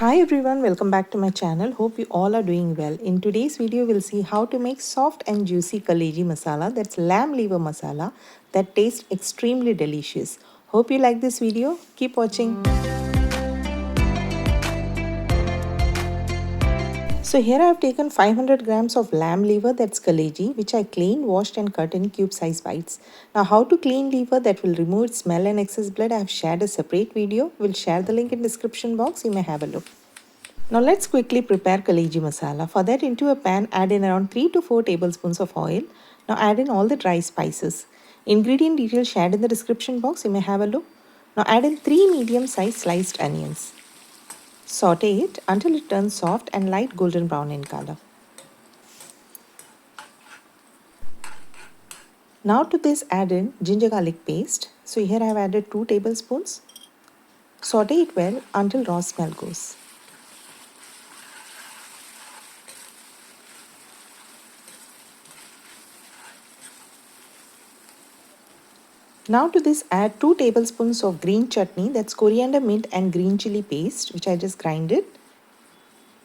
Hi everyone, welcome back to my channel. Hope you all are doing well. In today's video, we'll see how to make soft and juicy Kaleji Masala, that's lamb liver masala, that tastes extremely delicious. Hope you like this video. Keep watching. So here I have taken 500 grams of lamb liver, that's Kaleji, which I cleaned, washed and cut in cube size bites. Now how to clean liver that will remove its smell and excess blood, I have shared a separate video. We'll share the link in description box. You may have a look. Now let's quickly prepare Kaleji Masala. For that, into a pan, add in around 3 to 4 tablespoons of oil. Now add in all the dry spices. Ingredient details shared in the description box. You may have a look. Now add in 3 medium-sized sliced onions. Saute it until it turns soft and light golden brown in color. Now to this add in ginger garlic paste. So here I have added 2 tablespoons. Saute it well until raw smell goes. Now to this add 2 tablespoons of green chutney, that's coriander, mint and green chili paste, which I just grinded.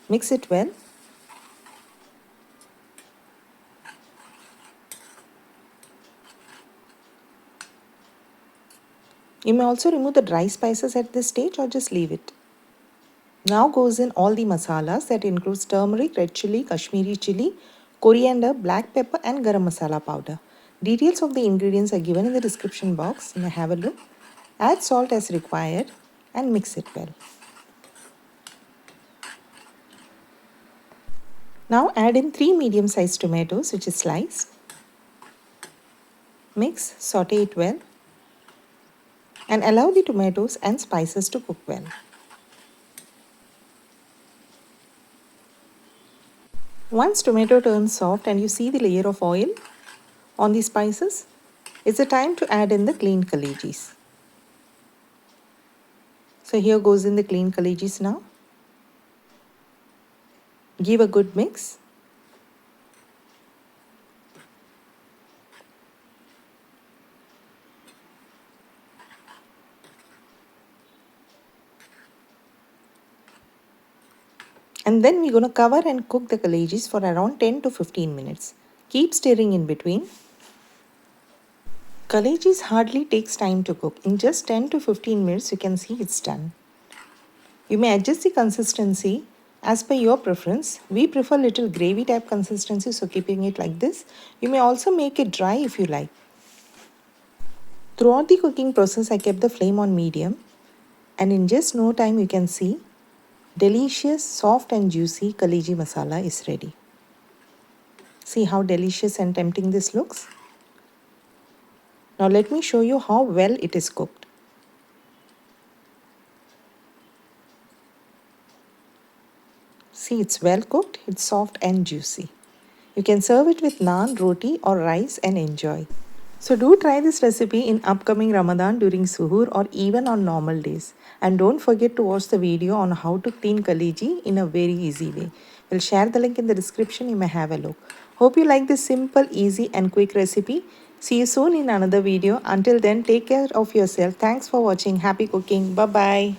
Mix it well. You may also remove the dry spices at this stage or just leave it. Now goes in all the masalas, that includes turmeric, red chili, Kashmiri chili, coriander, black pepper and Garam Masala powder. Details of the ingredients are given in the description box. You may have a look. Add salt as required and mix it well. Now add in 3 medium-sized tomatoes, which is sliced. Mix, saute it well and allow the tomatoes and spices to cook well. Once tomato turns soft and you see the layer of oil on the spices, it's the time to add in the cleaned kalejis. So here goes in the cleaned kalejis now. Give a good mix. And then we're going to cover and cook the kalejis for around 10 to 15 minutes. Keep stirring in between. Kalejis hardly takes time to cook. In just 10 to 15 minutes, you can see it's done. You may adjust the consistency as per your preference. We prefer little gravy type consistency, so keeping it like this. You may also make it dry if you like. Throughout the cooking process, I kept the flame on medium. And in just no time, you can see delicious, soft and juicy Kaleji Masala is ready. See how delicious and tempting this looks. Now let me show you how well it is cooked. See, it's well cooked, it's soft and juicy. You can serve it with naan, roti or rice and enjoy. So do try this recipe in upcoming Ramadan during suhoor or even on normal days. And don't forget to watch the video on how to clean kaleji in a very easy way. We'll share the link in the description. You may have a look. Hope you like this simple, easy and quick recipe. See you soon in another video. Until then, take care of yourself. Thanks for watching. Happy cooking. Bye-bye.